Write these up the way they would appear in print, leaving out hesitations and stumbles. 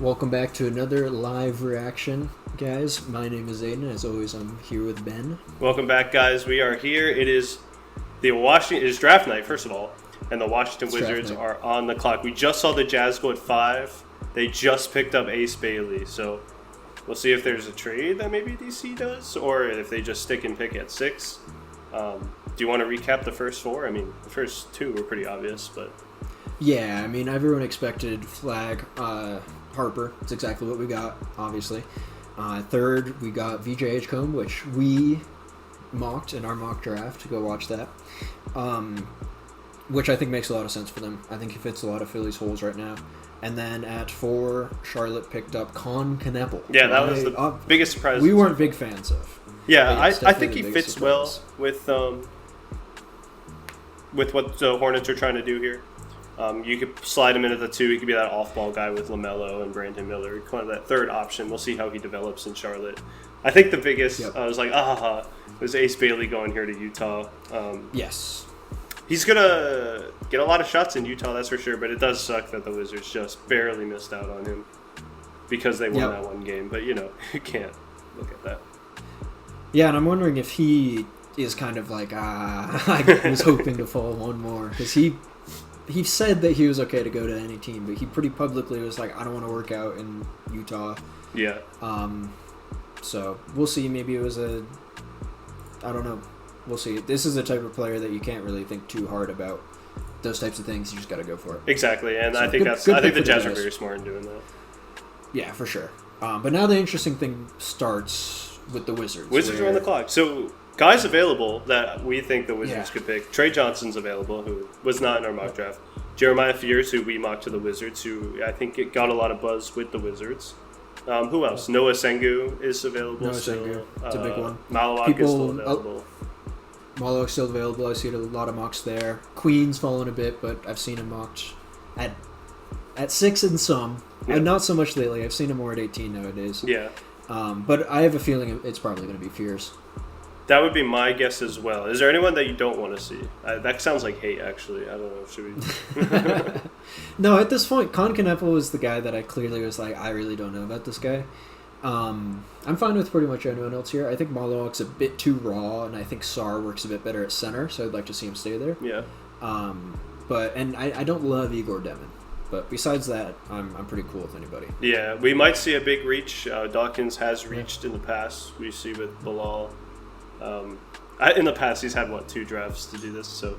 Welcome back to another live reaction, guys. My name is Aidan. As always, I'm here with Ben. Welcome back, guys. We are here. It is draft night, first of all, and the Washington Wizards are on the clock. We just saw the Jazz go at 5. They just picked up Ace Bailey, so we'll see if there's a trade that maybe DC does, or if they just stick and pick at 6. Do you want to recap the first 4? I mean, the first 2 were pretty obvious, but yeah, I mean, everyone expected Flag, Harper. It's exactly what we got, obviously. Third, we got VJ Edgecombe, which we mocked in our mock draft. Go watch that. Which I think makes a lot of sense for them. I think he fits a lot of Philly's holes right now. And then at 4, Charlotte picked up Con Kneppel. Yeah, that was the biggest surprise. We weren't big fans of. Yeah, I think he fits well with what the Hornets are trying to do here. You could slide him into the 2. He could be that off-ball guy with LaMelo and Brandon Miller, kind of that third option. We'll see how he develops in Charlotte. I think the biggest, I was like, was Ace Bailey going here to Utah. Yes. He's going to get a lot of shots in Utah, that's for sure, but it does suck that the Wizards just barely missed out on him because they won that one game. But, you can't look at that. Yeah, and I'm wondering if he is kind of like, I was hoping to fall one more, because he said that he was okay to go to any team, but he pretty publicly was like, I don't want to work out in Utah. Yeah. So we'll see. Maybe it was I don't know. We'll see. This is the type of player that you can't really think too hard about. Those types of things, you just got to go for it. Exactly, and so I think the Jazz are very smart in doing that. Yeah, for sure. But now the interesting thing starts with the Wizards. Wizards are on the clock. So guys available that we think the Wizards could pick. Tre Johnson's available, who was not in our mock draft. Jeremiah Fears, who we mocked to the Wizards, who I think it got a lot of buzz with the Wizards. Who else? Noah Sengu is available. Noah Sengu. It's a big one. Malawak is still available. Malawak's still available. I see a lot of mocks there. Queen's fallen a bit, but I've seen him mocked at 6 and some. Yeah. And not so much lately. I've seen him more at 18 nowadays. Yeah. But I have a feeling it's probably going to be Fears. That would be my guess as well. Is there anyone that you don't want to see? That sounds like hate, actually. I don't know. Should we? No, at this point, Con Kneppel was the guy that I clearly was like, I really don't know about this guy. I'm fine with pretty much anyone else here. I think Malawak's a bit too raw, and I think Sar works a bit better at center, so I'd like to see him stay there. Yeah. And I don't love Igor Demon. But besides that, I'm pretty cool with anybody. Yeah, we might see a big reach. Dawkins has reached in the past. We see with Bilal. In the past, he's had 2 drafts to do this, so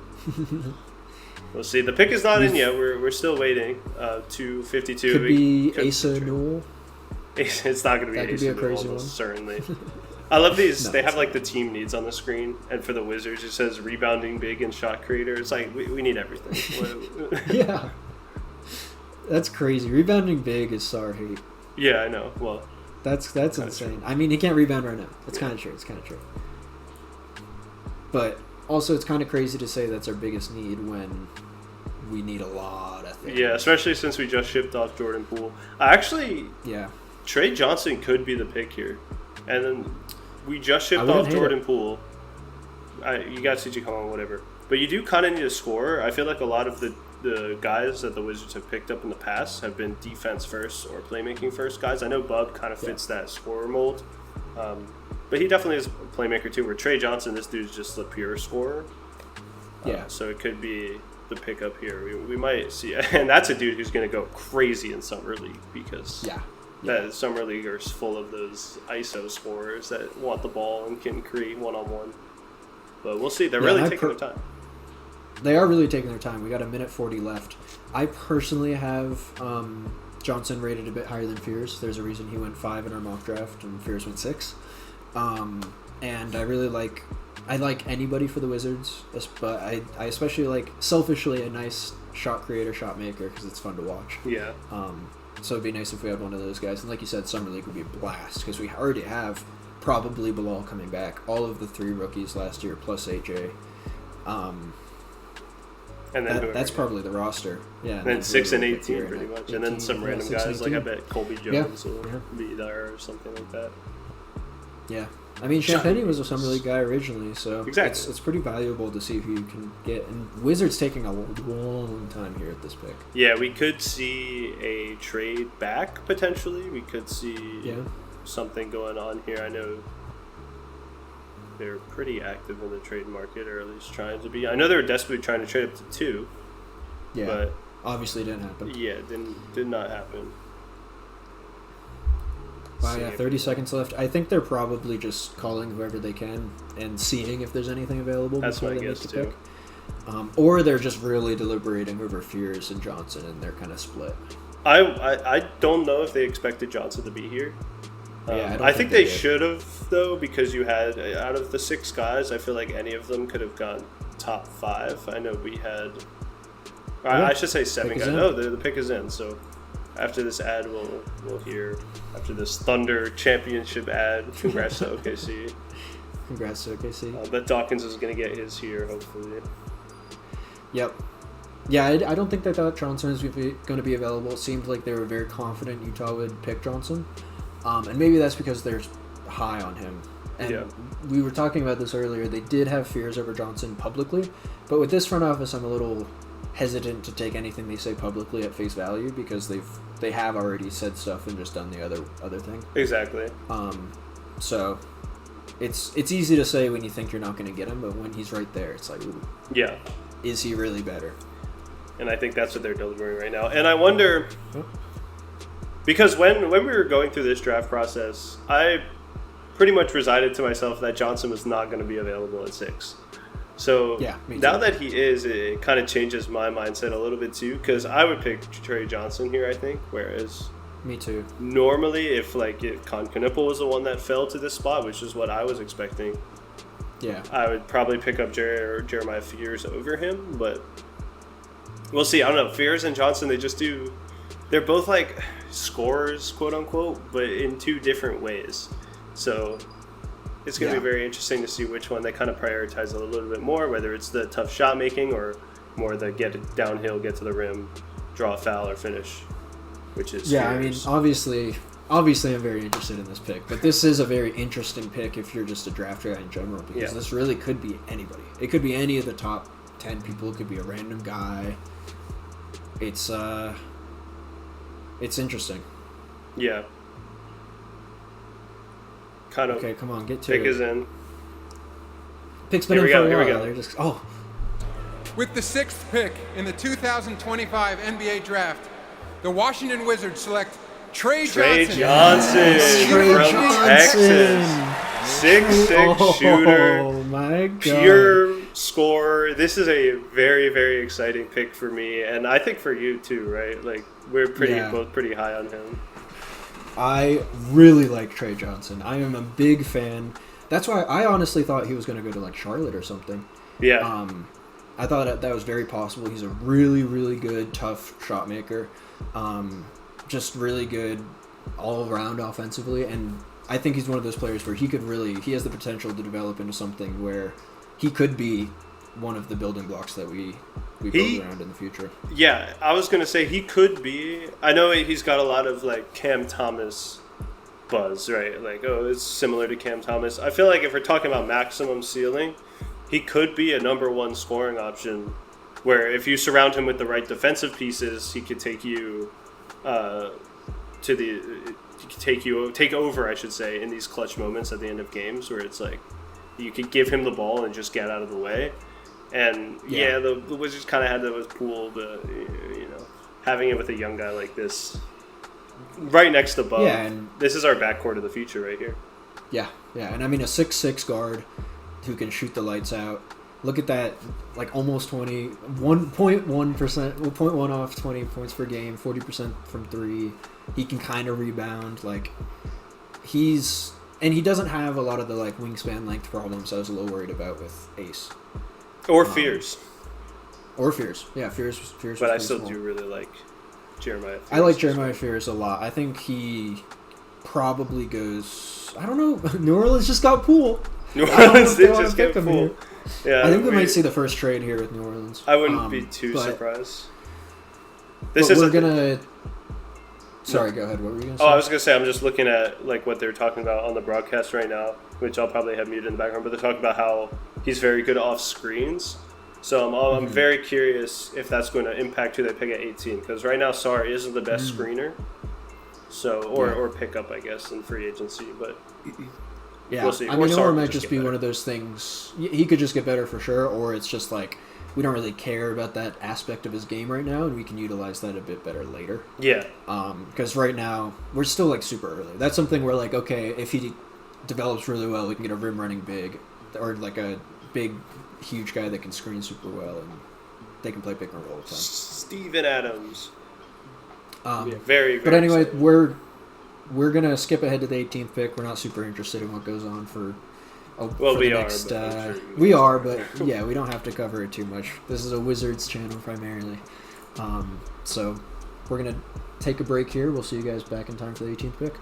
we'll see. The pick is not in yet. We're still waiting. 252. Could be Asa Newell. It's not going to be Asa Newell. That could be a crazy one. Certainly. I love these. No, they have the team needs on the screen, and for the Wizards, it says rebounding big and shot creator. It's like we need everything. Yeah. That's crazy. Rebounding big is Sar hate. Yeah, I know. Well, that's insane. True. I mean, he can't rebound right now. It's kind of true. It's kind of true. But also, it's kind of crazy to say that's our biggest need when we need a lot of things. Yeah, especially since we just shipped off Jordan Poole. Actually, Tre Johnson could be the pick here. And then we just shipped off Jordan Poole. You got CJ Coleman, whatever. But you do kind of need a scorer. I feel like a lot of the guys that the Wizards have picked up in the past have been defense first or playmaking first guys. I know Bub kind of fits that scorer mold. But he definitely is a playmaker too. Where Tre Johnson, this dude's just a pure scorer. So it could be the pickup here. We might see, and that's a dude who's going to go crazy in summer league because that summer league is full of those ISO scorers that want the ball and can create one-on-one. But we'll see. They're really taking their time. They are really taking their time. We got a minute 40 left. I personally have Johnson rated a bit higher than Fears. There's a reason he went 5 in our mock draft and Fears went 6. And I really like anybody for the Wizards, but I especially like selfishly a nice shot creator, shot maker because it's fun to watch. Yeah. So it'd be nice if we had one of those guys. And like you said, summer league would be a blast because we already have probably Bilal coming back. All of the 3 rookies last year plus AJ. And then that's probably the roster. Yeah. And then 6 and 18 pretty much. 18, and then some random guys like I bet Colby Jones will be there or something like that. Yeah. I mean, Champagne was a summer league guy originally, so exactly. it's pretty valuable to see who you can get. And Wizards taking a long time here at this pick. Yeah, we could see a trade back potentially. We could see something going on here. I know they're pretty active in the trade market, or at least trying to be. I know they were desperately trying to trade up to 2. Yeah, but obviously didn't happen. Yeah, did not happen. Wow, yeah, 30 seconds left. I think they're probably just calling whoever they can and seeing if there's anything available before they make the pick. Or they're just really deliberating over Fears and Johnson, and they're kind of split. I don't know if they expected Johnson to be here. I think they should have, though, because you had, out of the 6 guys, I feel like any of them could have gone top 5. I know we had, I should say 7 guys. Oh, the pick is in, so after this ad, we'll hear, after this Thunder Championship ad, congrats to OKC. Congrats to OKC. But Dawkins is going to get his here, hopefully. Yep. Yeah, I don't think they thought Johnson was going to be available. It seemed like they were very confident Utah would pick Johnson. And maybe that's because they're high on him. And we were talking about this earlier. They did have fears over Johnson publicly. But with this front office, I'm a little hesitant to take anything they say publicly at face value because they have already said stuff and just done the other thing. Exactly. So it's easy to say when you think you're not going to get him, but when he's right there, it's like, ooh, yeah, is he really better? And I think that's what they're delivering right now. And I wonder, because when we were going through this draft process, I pretty much resigned to myself that Johnson was not going to be available at 6. So now that he is, it kind of changes my mindset a little bit too, because I would pick Tre Johnson here, I think, whereas... Me too. Normally, if Con Knipple was the one that fell to this spot, which is what I was expecting, I would probably pick up Jeremiah Fears over him, but we'll see. I don't know. Fears and Johnson, they're both like scorers, quote unquote, but in 2 different ways. So it's going to be very interesting to see which one they kind of prioritize a little bit more, whether it's the tough shot making or more the get it downhill, get to the rim, draw a foul, or finish. Which is Fears. I mean, obviously I'm very interested in this pick, but this is a very interesting pick if you're just a draft guy in general, because this really could be anybody. It could be any of the top 10 people. It could be a random guy. It's interesting. Yeah. Kind of. Okay, come on, get to it. Pick is in. Pick's been in for a while. Here we go. They're just, With the 6th pick in the 2025 NBA Draft, the Washington Wizards select Tre Johnson from Texas. 6'6" shooter. Oh my god. Pure scorer. This is a very, very exciting pick for me, and I think for you too, right? Like, we're both pretty high on him. I really like Tre Johnson. I am a big fan. That's why I honestly thought he was going to go to like Charlotte or something. Yeah. I thought that was very possible. He's a really, really good, tough shot maker. Just really good all around offensively, and I think he's one of those players where he has the potential to develop into something where he could be one of the building blocks that we build around in the future. Yeah, I was going to say he could be. I know he's got a lot of like Cam Thomas buzz, right? Like, oh, it's similar to Cam Thomas. I feel like if we're talking about maximum ceiling, he could be a number 1 scoring option where if you surround him with the right defensive pieces, he could take you take over, I should say, in these clutch moments at the end of games where it's like you could give him the ball and just get out of the way. And the Wizards kind of had that with Poole, but having it with a young guy like this right next to Bub. Yeah, and this is our backcourt of the future right here. Yeah, and I mean a 6'6" guard who can shoot the lights out. Look at that, like almost 1.1%, 0.1 off 20 points per game, 40% from 3. He can kind of rebound. Like he doesn't have a lot of the like wingspan length problems I was a little worried about with Ace. Or Fears. Yeah, Fears. But I still do really like Jeremiah Fears. I like Jeremiah Fears a lot. I think he probably goes, I don't know, New Orleans just got Poole. New Orleans did just get Poole. Yeah, I think we might see the first trade here with New Orleans. I wouldn't be too surprised. We're gonna Sorry, go ahead. What were you going to say? I was going to say, I'm just looking at like what they're talking about on the broadcast right now, which I'll probably have muted in the background, but they're talking about how he's very good off screens. So I'm very curious if that's going to impact who they pick at 18, because right now Sarr isn't the best screener, so or pickup, I guess, in free agency, but yeah, we'll see. I mean, or it might just be one of those things. He could just get better for sure, or it's just like we don't really care about that aspect of his game right now, and we can utilize that a bit better later. Yeah. Because right now we're still like super early. That's something where like, okay, if he develops really well, we can get a rim running big, or like a big, huge guy that can screen super well, and they can play pick and roll all the time. Steven Adams. Very, very. But anyway, exciting. We're gonna skip ahead to the 18th pick. We're not super interested in what goes on for. We are, but yeah, we don't have to cover it too much. This is a Wizards channel primarily, so we're gonna take a break here. We'll see you guys back in time for the 18th pick.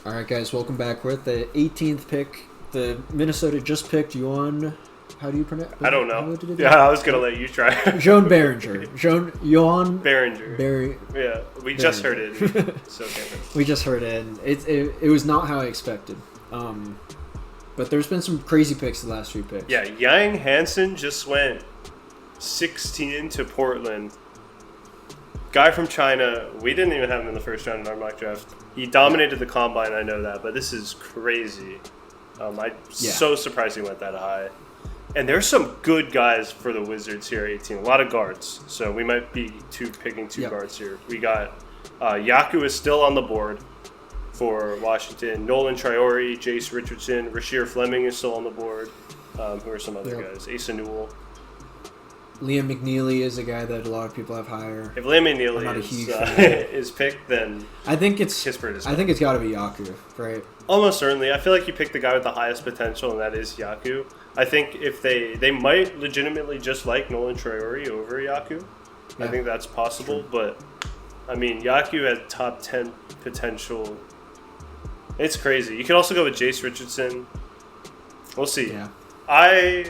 All right, guys, welcome back. We're at the 18th pick. The Minnesota just picked Johan. How do you pronounce? I don't know. I was gonna let you try. Johan Behringer. Johan Behringer. Yeah, we just heard it. So we just heard it. And it was not how I expected. But there's been some crazy picks the last few picks. Yeah, Yang Hansen just went 16 to Portland. Guy from China. We didn't even have him in the first round in our mock draft. He dominated the combine, I know that, but this is crazy. So surprised he went that high. And there's some good guys for the Wizards here at 18. A lot of guards. So we might be picking two guards here. We got Yaku is still on the board for Washington. Nolan Traore, Jace Richardson, Rasheer Fleming is still on the board. Who are some other guys? Asa Newell. Liam McNeely is a guy that a lot of people have higher. If Liam McNeely is picked, then I think it's Kispert is. I think it's got to be Yaku, right? Almost certainly. I feel like you picked the guy with the highest potential, and that is Yaku. I think if they might legitimately just like Nolan Traore over Yaku. Yeah. I think that's possible, but I mean Yaku had top 10 potential. It's crazy. You can also go with Jace Richardson. We'll see. Yeah. I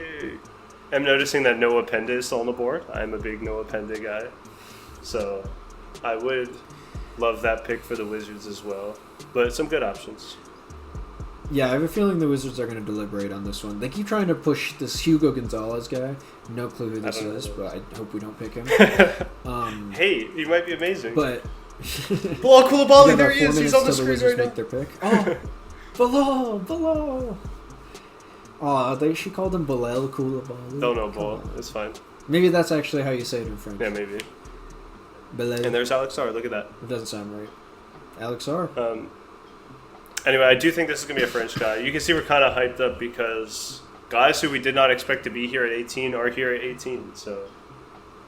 am noticing that Noah Penda is still on the board. I'm a big Noah Penda guy. So I would love that pick for the Wizards as well. But some good options. Yeah, I have a feeling the Wizards are going to deliberate on this one. They keep trying to push this Hugo Gonzalez guy. No clue who this is, but I hope we don't pick him. Hey, he might be amazing. But Bilal Coulibaly, there he is. He's on the screen right now. Make their pick. Oh, Bilal. Oh, she called him Bilal Coulibaly. Don't know, Ball. It's fine. Maybe that's actually how you say it in French. Yeah, maybe. Bilal. And there's Alex Sarr. Look at that. It doesn't sound right. Alex Sarr. Anyway, I do think this is going to be a French guy. You can see we're kind of hyped up because guys who we did not expect to be here at 18 are here at 18. So,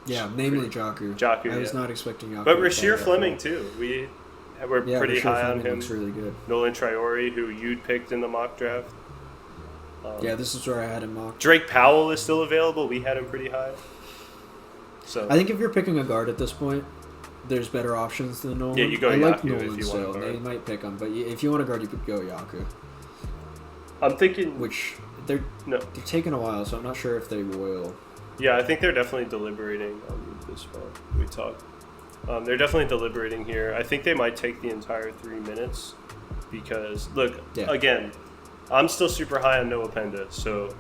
yeah, namely Jaku. I was not expecting Jaku. But Rasheer Fleming, too. We're pretty high on him. Looks really good. Nolan Traore, who you'd picked in the mock draft. Yeah, this is where I had him mocked. Drake Powell is still available. We had him pretty high. So I think if you're picking a guard at this point, there's better options than Nolan. Yeah, you go I Yaku like Nolan if you still. want a guard. They might pick him, but if you want a guard, you could go Yaku. I'm thinking... Which, they're taking a while, so I'm not sure if they will. Yeah, I think they're definitely deliberating on this one. We talked. They're definitely deliberating here. I think they might take the entire 3 minutes because, look, again, I'm still super high on Noah Penda, so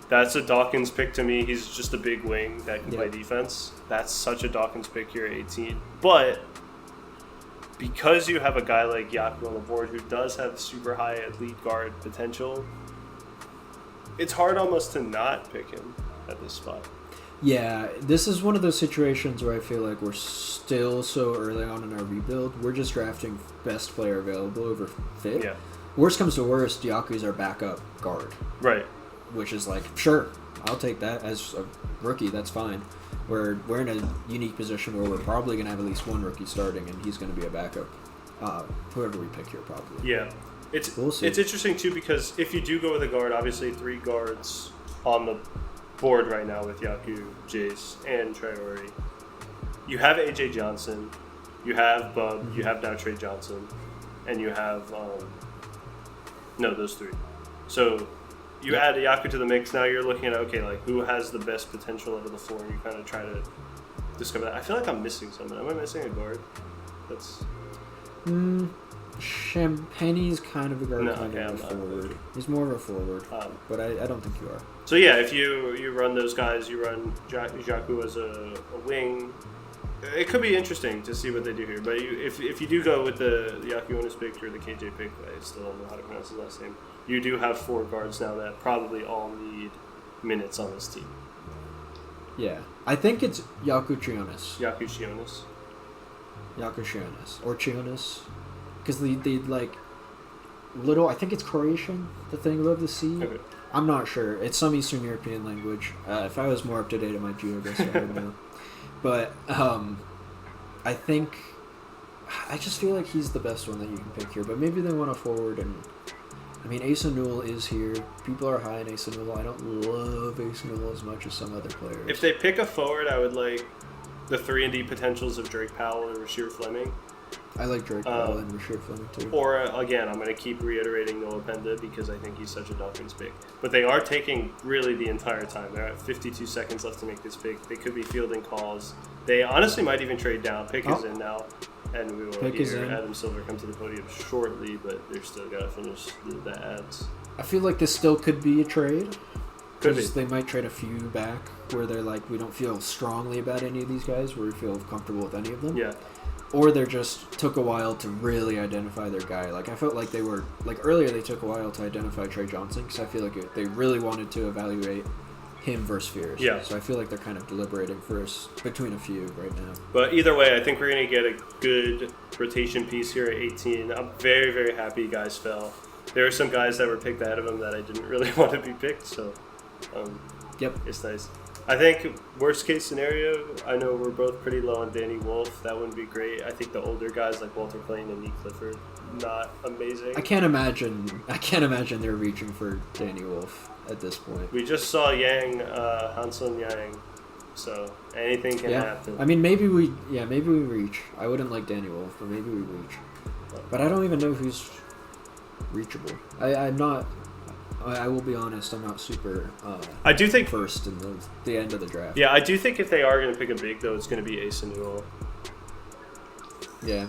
that's a Dawkins pick to me. He's just a big wing that can play defense. That's such a Dawkins pick here at 18. But because you have a guy like Yaku on the board who does have super high elite guard potential, it's hard almost to not pick him at this spot. Yeah, this is one of those situations where I feel like we're still so early on in our rebuild. We're just drafting best player available over fit. Yeah. Worst comes to worst, Yaku's our backup guard. Right. Which is like, sure, I'll take that as a rookie. That's fine. We're in a unique position where we're probably going to have at least one rookie starting, and he's going to be a backup. Whoever we pick here, probably. Yeah. It's interesting, too, because if you do go with a guard, obviously 3 guards on the board right now with Yaku, Jace, and Traore. You have A.J. Johnson. You have Bub. You have now Tre Johnson. And you have... those 3. So... You add Yaku to the mix, now you're looking at, okay, like, who has the best potential over the floor, and you kind of try to discover that. I feel like I'm missing something. Am I missing a guard? That's... Champagne's kind of a guard, kind of a forward. He's more of a forward, but I don't think you are. So yeah, if you run those guys, you run Jaku as a wing. It could be interesting to see what they do here. But if you do go with the Yakuonis pick or the KJ pick, I still don't know how to pronounce his last name. You do have 4 guards now that probably all need minutes on this team. Yeah, I think it's Yakuonis. Yakuonis or Chionis, because they like little. I think it's Croatian. The thing above the sea. Okay. I'm not sure. It's some Eastern European language. If I was more up to date on my geography, I would know. But I think I just feel like he's the best one that you can pick here. But maybe they want a forward, and I mean Asa Newell is here. People are high on Asa Newell. I don't love Asa Newell as much as some other players. If they pick a forward, I would like the 3-and-D potentials of Drake Powell and Rasheer Fleming. I like Drake Powell and Rasheer Fleming too. Or, again, I'm going to keep reiterating Noah Penda because I think he's such a Dolphins pick. But they are taking really the entire time. They're at 52 seconds left to make this pick. They could be fielding calls. They honestly might even trade down. Pick is in now. And we will hear Adam Silver come to the podium shortly, but they're still got to finish the ads. I feel like this still could be a trade. Could be. They might trade a few back where they're like, we don't feel strongly about any of these guys, where we feel comfortable with any of them. Yeah. Or they just took a while to really identify their guy. Like, I felt like they were... Like, earlier they took a while to identify Tre Johnson, because I feel like they really wanted to evaluate him versus Fears. Yeah. So I feel like they're kind of deliberating first between a few right now. But either way, I think we're going to get a good rotation piece here at 18. I'm very, very happy guys fell. There were some guys that were picked ahead of him that I didn't really want to be picked, so it's nice. I think worst case scenario, I know we're both pretty low on Danny Wolf. That wouldn't be great. I think the older guys like Walter Clayton and Nick Clifford, not amazing. I can't imagine they're reaching for Danny Wolf at this point. We just saw Hanson Yang, so anything can happen. I mean, maybe we reach. I wouldn't like Danny Wolf, but maybe we reach. But I don't even know who's reachable. I'm not. I will be honest, I'm not super I do think first in the end of the draft. Yeah, I do think if they are going to pick a big, though, it's going to be Asa Newell. Yeah.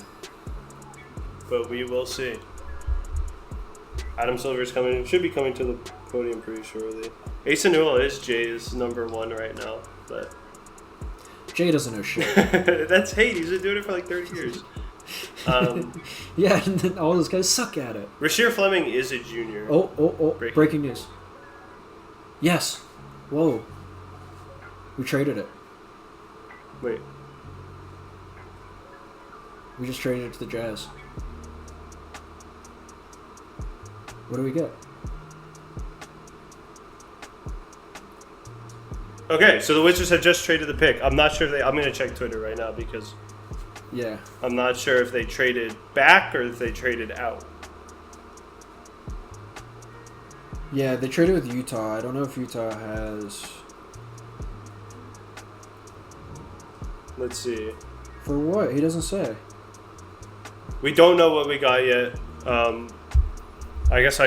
But we will see. Adam Silver's should be coming to the podium pretty shortly. Asa Newell is Jay's number 1 right now, but... Jay doesn't know shit. That's hate. He's been doing it for like 30 years. Yeah, and then all those guys suck at it. Rasheer Fleming is a junior. Oh, breaking news. Yes. Whoa. We traded it. Wait. We just traded it to the Jazz. What do we get? Okay, so the Wizards have just traded the pick. I'm not sure if I'm going to check Twitter right now because... Yeah. I'm not sure if they traded back or if they traded out. Yeah, they traded with Utah. I don't know if Utah has... Let's see. For what? He doesn't say. We don't know what we got yet. I guess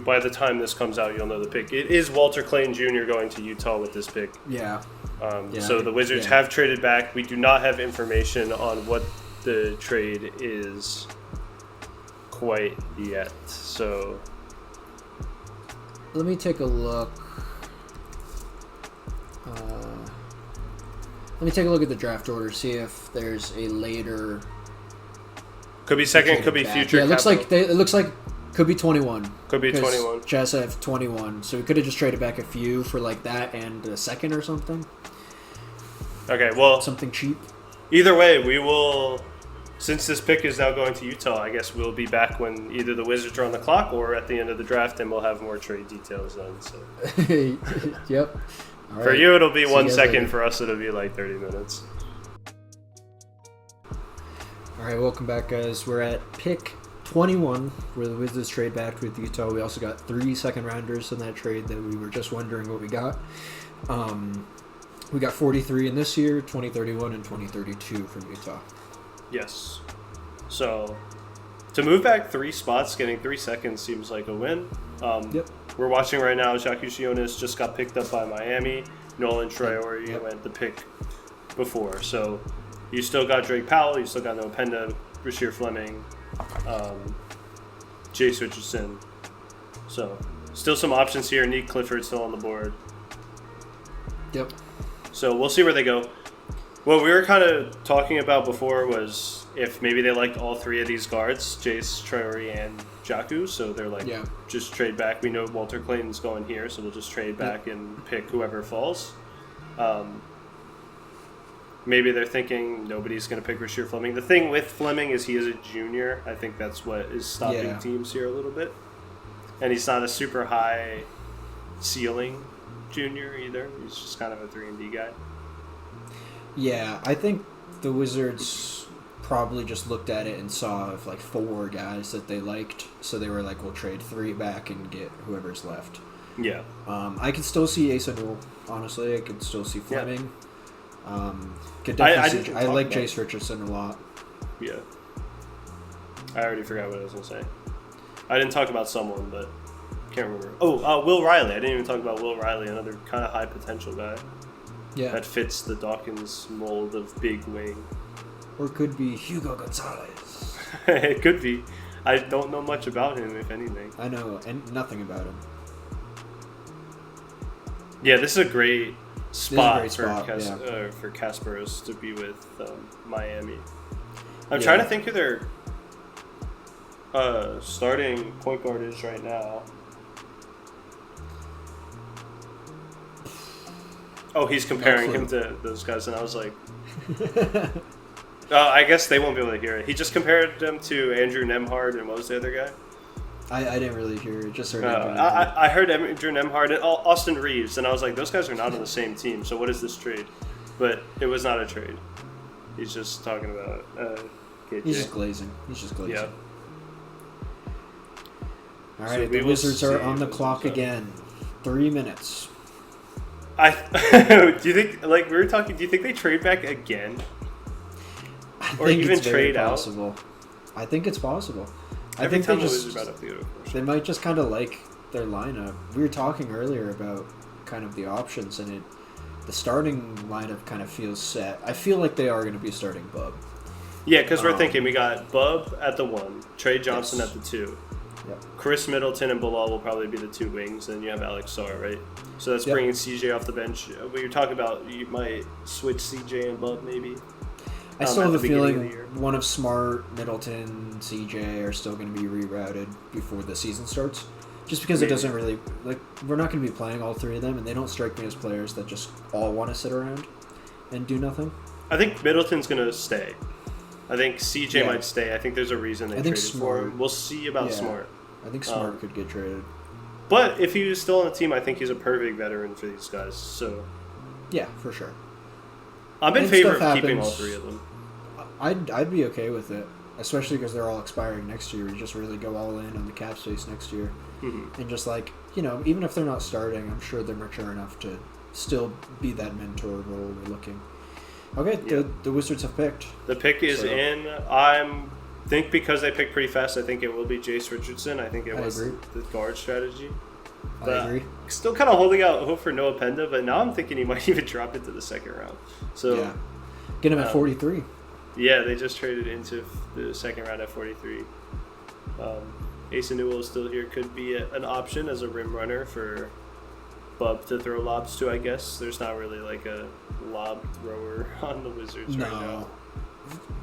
by the time this comes out, you'll know the pick. It is Walter Clayton Jr. going to Utah with this pick. Yeah. So the Wizards have traded back. We do not have information on what the trade is quite yet. So let me take a look. Let me take a look at the draft order, see if there's a later. Could be second, could be back. future. Yeah, it looks like could be 21. Could be 21. Jazz have 21, so we could have just traded back a few for like that and a second or something. Okay, well, something cheap. Either way, we will. Since this pick is now going to Utah, I guess we'll be back when either the Wizards are on the clock or at the end of the draft, and we'll have more trade details then. So. Yep. All for right. you, it'll be See 1 second. Later. For us, it'll be like 30 minutes. All right, welcome back, guys. We're at pick 21, where the Wizards trade back with Utah. We also got 3 second-rounders in that trade that we were just wondering what we got. We got 43 in this year, 2031, and 2032 from Utah. Yes. So, to move back 3 spots, getting 3 seconds seems like a win. Yep. We're watching right now, Jaku Shionis just got picked up by Miami. Nolan Traore went the pick before. So you still got Drake Powell, you still got Noah Penda, Rasheer Fleming, Jace Richardson. So still some options here. Nick Clifford still on the board. Yep. So we'll see where they go. What we were kind of talking about before was if maybe they liked all three of these guards, Jace, Traore, and Jaku. So they're like, just trade back. We know Walter Clayton's going here, so we'll just trade back and pick whoever falls. Maybe they're thinking nobody's going to pick Rasheer Fleming. The thing with Fleming is he is a junior. I think that's what is stopping teams here a little bit. And he's not a super high ceiling junior either. He's just kind of a 3-and-D guy. Yeah, I think the Wizards probably just looked at it and saw like 4 guys that they liked, so they were like, we'll trade 3 back and get whoever's left. Yeah. I could still see Aidan Newell, honestly. I could still see Fleming. Yeah. I like Jace Richardson a lot. Yeah. I already forgot what I was going to say. I didn't talk about someone, but can't remember. Will Riley. I didn't even talk about Will Riley, another kind of high potential guy. Yeah. That fits the Dawkins mold of big wing. Or it could be Hugo Gonzalez. It could be. I don't know much about him, if anything. I know nothing about him. Yeah, this is a great spot, for Kasparos to be with Miami. I'm trying to think who their starting point guard is right now. Oh, he's comparing him to those guys, and I was like, I guess they won't be able to hear it. He just compared them to Andrew Nembhard, and what was the other guy? I didn't really hear it. Just heard I heard Andrew Nembhard and Austin Reeves, and I was like, those guys are not on the same team, so what is this trade? But it was not a trade. He's just talking about KJ. He's just glazing. Yeah. All right, the Wizards are on the clock again. 3 minutes. Do you think, like we were talking, do you think they trade back again? Or even trade out? I think it's possible. I think they might just kind of like their lineup. We were talking earlier about kind of the options, and the starting lineup kind of feels set. I feel like they are going to be starting Bub. Yeah, because we're thinking we got Bub at the 1, Tre Johnson at the 2. Yep. Chris Middleton and Bilal will probably be the 2 wings, and you have Alex Sarr, right? So that's bringing CJ off the bench. What you're talking about, you might switch CJ and Bub maybe. I still have a feeling one of Smart, Middleton, CJ are still going to be rerouted before the season starts. Just because it doesn't really, like, we're not going to be playing all 3 of them, and they don't strike me as players that just all want to sit around and do nothing. I think Middleton's going to stay. I think CJ might stay. I think there's a reason they traded for him. We'll see about Smart. I think Smart could get traded. But if he was still on the team, I think he's a perfect veteran for these guys. So yeah, for sure. I'm in favor of keeping all 3 of them. I'd be okay with it, especially because they're all expiring next year. You just really go all in on the cap space next year. Mm-hmm. And just like, even if they're not starting, I'm sure they're mature enough to still be that mentor role we're looking. Okay, the Wizards have picked. The pick is in. Think because they picked pretty fast, I think it will be Jace Richardson. I think it was the guard strategy. But I agree. Still kind of holding out hope for Noah Penda, but now I'm thinking he might even drop into the second round. So get him at 43. Yeah, they just traded into the second round at 43. Aidan Newell is still here. Could be an option as a rim runner for Bub to throw lobs to, I guess. There's not really like a lob thrower on the Wizards right now.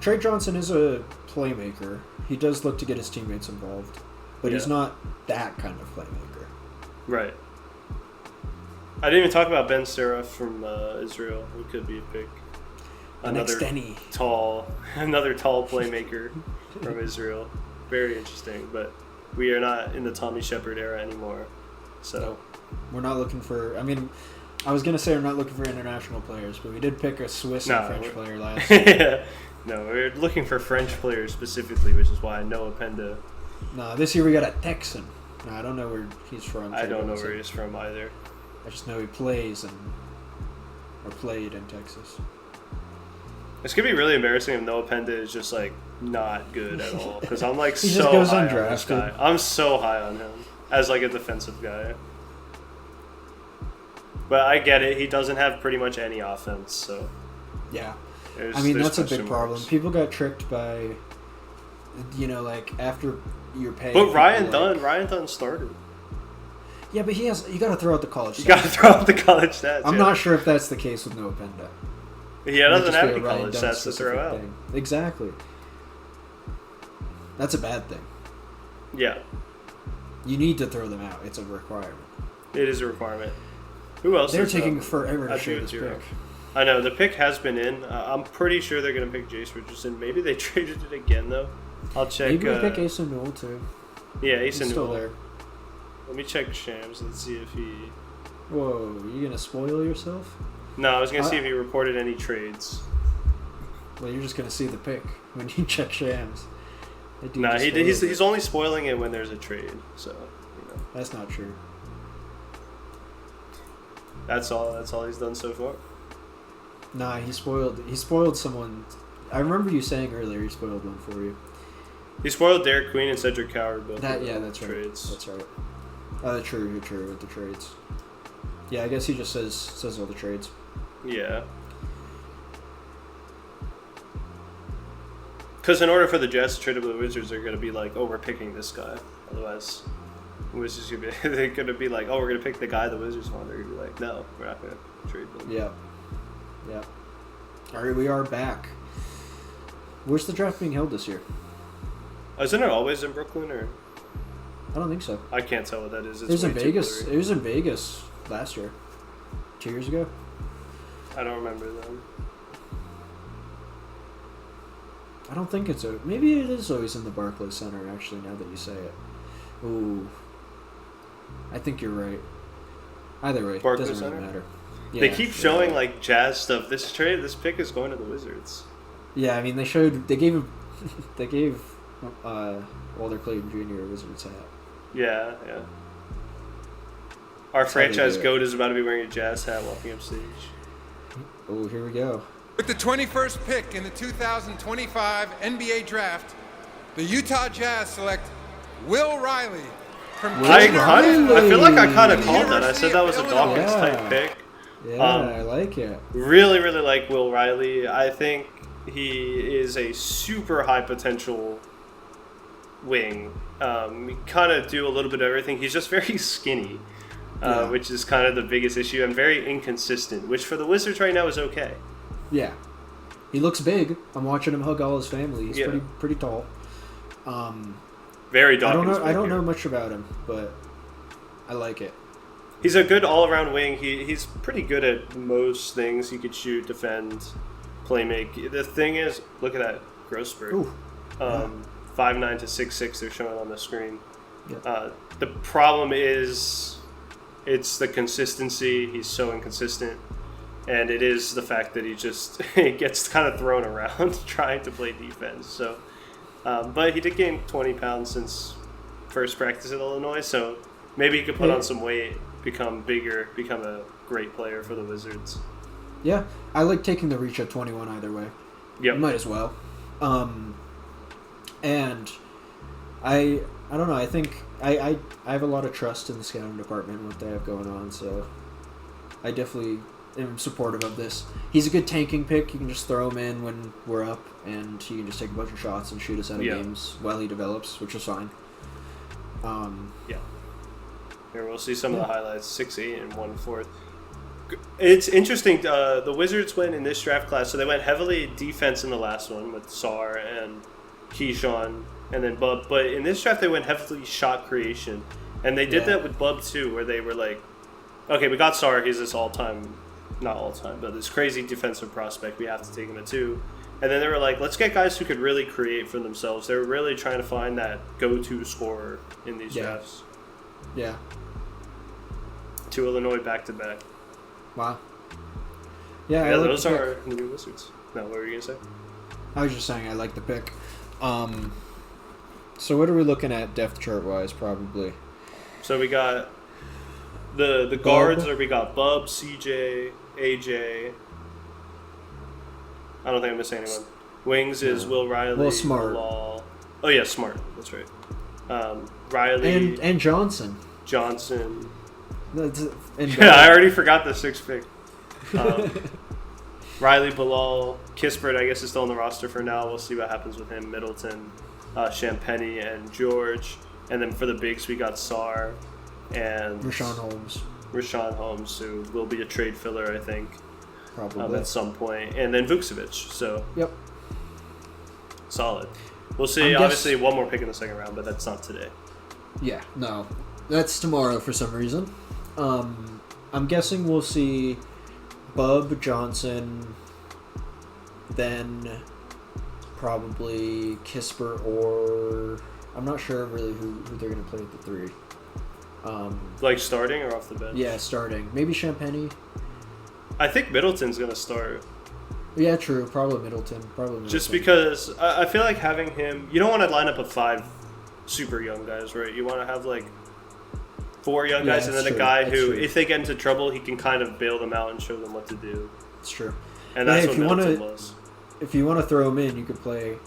Tre Johnson is a playmaker. He does look to get his teammates involved, but he's not that kind of playmaker. Right. I didn't even talk about Ben Seraph from Israel, who could be a pick. Another tall playmaker from Israel. Very interesting, but we are not in the Tommy Shepard era anymore. So no, we're not looking for. I mean, I was gonna say we're not looking for international players, but we did pick a Swiss and French player last year. No, we're looking for French players specifically, which is why Noah Penda. No, this year we got a Texan. No, I don't know where he's from. I don't know where he's from either. I just know he plays or played in Texas. It's gonna be really embarrassing if Noah Penda is just like not good at all, because I'm like he so just goes high undrafted. on this guy. I'm so high on him as like a defensive guy. But I get it. He doesn't have pretty much any offense, so Yeah. That's a big problem. Marks. People got tricked by, after you're paying. But Ryan Dunn started. Yeah, but you got to throw out the college stats. You got to throw out the college stats. I'm not sure if that's the case with Noah Penda. He doesn't have any college stats to throw out. Exactly. That's a bad thing. Yeah. You need to throw them out. It's a requirement. It is a requirement. Who else? They're taking forever to show this pick. I know. The pick has been in. I'm pretty sure they're going to pick Jace Richardson. Maybe they traded it again, though. I'll check. Maybe they pick Asa Newell, too. Yeah, Asa Newell. Still there. Let me check Shams and see if he... Whoa, you going to spoil yourself? No, I was going to see if he reported any trades. Well, you're just going to see the pick when you check Shams. Nah, he's only spoiling it when there's a trade, so, That's not true. That's all he's done so far. Nah, he spoiled someone. I remember you saying earlier he spoiled one for you. He spoiled Derek Queen and Cedric Coward both. That's trades. Right. That's right. True with the trades. Yeah, I guess he just says all the trades. Yeah. Because in order for the Jazz to trade up the Wizards, they're going to be like, oh, we're picking this guy. Otherwise, Wizards they're going to be like, oh, we're going to pick the guy the Wizards want. They're going to be like, no, we're not going to trade them. Yeah. All right, we are back. Where's the draft being held this year? Isn't it always in Brooklyn, or? I don't think so. I can't tell what that is. It was in Vegas. It was in Vegas last year. 2 years ago. I don't remember them. I don't think it's maybe it is always in the Barclays Center, actually, now that you say it. Ooh. I think you're right. Either way, it doesn't really matter. Yeah, they keep showing like Jazz stuff. This pick is going to the Wizards. Yeah, I mean they gave Walter Clayton Jr. a Wizards hat. Yeah. Our franchise GOAT is about to be wearing a Jazz hat walking up stage. Oh, here we go. With the 21st pick in the 2025 NBA Draft, the Utah Jazz select Will Riley from I feel like I kind of called that. I said that was a Dawkins type pick. Yeah, I like it. Really, really like Will Riley. I think he is a super high potential wing. He kind of do a little bit of everything. He's just very skinny, which is kind of the biggest issue, and very inconsistent, which for the Wizards right now is okay. Yeah. He looks big. I'm watching him hug all his family. He's pretty tall. Very Dawkins. I don't know much about him, but I like it. He's a good all-around wing. He's pretty good at most things. He could shoot, defend, play make. The thing is, look at that growth spurt. 5'9" to 6'6" they're showing on the screen. Yeah. The problem is it's the consistency. He's so inconsistent. And it is the fact that he gets kind of thrown around trying to play defense. So, but he did gain 20 pounds since first practice at Illinois, so maybe he could put on some weight, become bigger, become a great player for the Wizards. Yeah, I like taking the reach at 21 either way. Yep. Might as well. And I don't know, I think I have a lot of trust in the scouting department and what they have going on, so I definitely am supportive of this. He's a good tanking pick. You can just throw him in when we're up, and he can just take a bunch of shots and shoot us out of games while he develops, which is fine. Yeah. Here, we'll see some of the highlights. 6'8" and 1/4. It's interesting. The Wizards went in this draft class, so they went heavily defense in the last one with Sarr and Keyshawn and then Bub. But in this draft, they went heavily shot creation. And they did that with Bub, too, where they were like, okay, we got Sarr. He's this all-time, not all-time, but this crazy defensive prospect. We have to take him at 2. And then they were like, let's get guys who could really create for themselves. They were really trying to find that go-to scorer in these drafts. Yeah. 2 Illinois back-to-back. Wow. Yeah, those are the new Wizards. No, what were you going to say? I was just saying I like the pick. So what are we looking at depth chart-wise, probably? So we got the guards, or we got Bub, CJ, AJ. I don't think I'm missing anyone. Wings is Will Riley. Well, Smart. Bilal. Oh, yeah, Smart. That's right. Riley. And Johnson. Johnson. I already forgot the 6th pick. Riley, Bilal, Kispert, I guess, is still on the roster for now. We'll see what happens with him. Middleton, Champagny, and George. And then for the bigs, we got Sarr and Rashawn Holmes, who will be a trade filler, I think, probably at some point. And then Vukcevic. So, yep, solid. We'll see. Obviously, one more pick in the second round, but that's not today. Yeah, no, that's tomorrow for some reason. I'm guessing we'll see Bub, Johnson, then probably Kispert, or I'm not sure really who they're going to play at the 3. Like starting or off the bench? Yeah, starting. Maybe Champagny. I think Middleton's going to start. Yeah, true. Probably Middleton. Just because I feel like having him... You don't want to line up with 5 super young guys, right? You want to have like 4 young guys and then a guy who, if they get into trouble, he can kind of bail them out and show them what to do. It's true. And that's what Middleton was. If you want to throw him in, you could play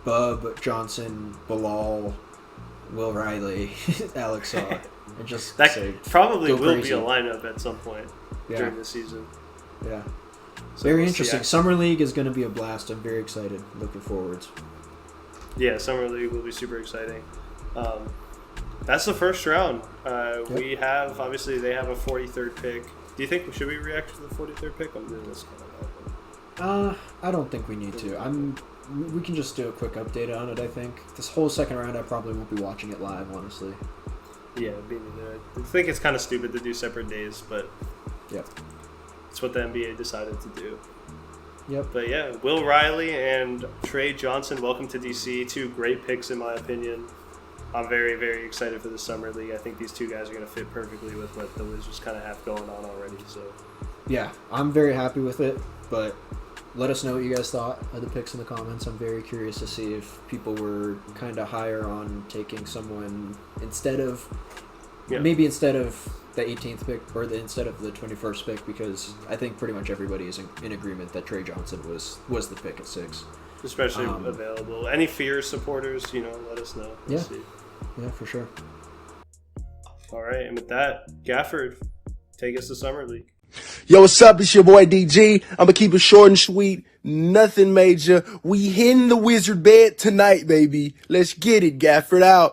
Bub, Johnson, Bilal, Will Riley, Alex Sarr. And just that probably will crazy. Be a lineup at some point during the season. Yeah. So very interesting. Summer League is going to be a blast. I'm very excited. Looking forward. Yeah, Summer League will be super exciting. That's the first round. We have, obviously, they have a 43rd pick. Do you think, should we react to the 43rd pick? I'm doing this kind of I don't think we need to. We can just do a quick update on it, I think. This whole second round, I probably won't be watching it live, honestly. Yeah, me neither. I think it's kind of stupid to do separate days, but yep, it's what the NBA decided to do. Yep. But yeah, Will Riley and Tre Johnson, welcome to DC. 2 great picks in my opinion. I'm very, very excited for the Summer League. I think these 2 guys are going to fit perfectly with what the Wizards kind of have going on already. So yeah, I'm very happy with it, but let us know what you guys thought of the picks in the comments. I'm very curious to see if people were kind of higher on taking someone instead of the 18th pick or instead of the 21st pick, because I think pretty much everybody is in agreement that Tre Johnson was the pick at 6. Especially available. Any Fears supporters, let us know. Let's see. Yeah, for sure. All right, and with that, Gafford, take us to Summer League. Yo, what's up? It's your boy DG. I'm gonna keep it short and sweet. Nothing major. We hitting the wizard bed tonight, baby. Let's get it. Gafford out.